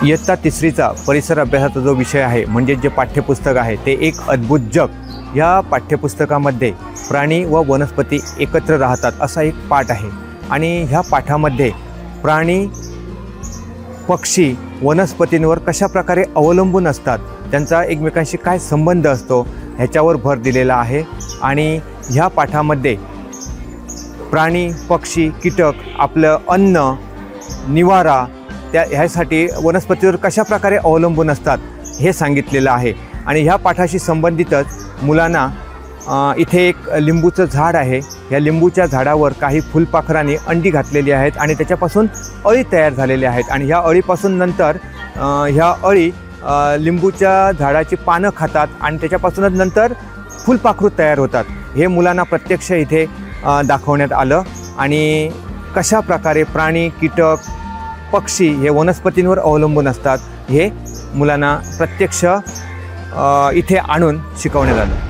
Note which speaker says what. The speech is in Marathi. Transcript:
Speaker 1: इयत्ता तिसरीचा परिसर अभ्यासाचा जो विषय आहे म्हणजे जे पाठ्यपुस्तक आहे ते एक अद्भुत जग या पाठ्यपुस्तकामध्ये प्राणी व वनस्पती एकत्र राहतात असा एक पाठ आहे आणि ह्या पाठामध्ये प्राणी पक्षी वनस्पतींवर कशा प्रकारे अवलंबून असतात, त्यांचा एकमेकांशी काय संबंध असतो ह्याच्यावर भर दिलेला आहे। आणि ह्या पाठामध्ये प्राणी पक्षी कीटक आपलं अन्न निवारा ह्यासाठी वनस्पतीवर कशा प्रकारे अवलंबून असतात हे सांगितलेलं आहे। आणि ह्या पाठाशी संबंधितच मुलांना इथे एक लिंबूचं झाड आहे, या लिंबूच्या झाडावर काही फुलपाखरांनी अंडी घातलेली आहेत आणि त्याच्यापासून अळी तयार झालेल्या आहेत आणि ह्या अळीपासून नंतर ह्या अळी लिंबूच्या झाडाची पानं खातात आणि त्याच्यापासूनच नंतर फुलपाखरू तयार होतात। हे मुलांना प्रत्यक्ष इथे दाखवण्यात आलं आणि कशा प्रकारे प्राणी कीटक पक्षी हे वनस्पतींवर अवलंबून असतात हे मुलांना प्रत्यक्ष इथे आणून शिकवण्यात आलं।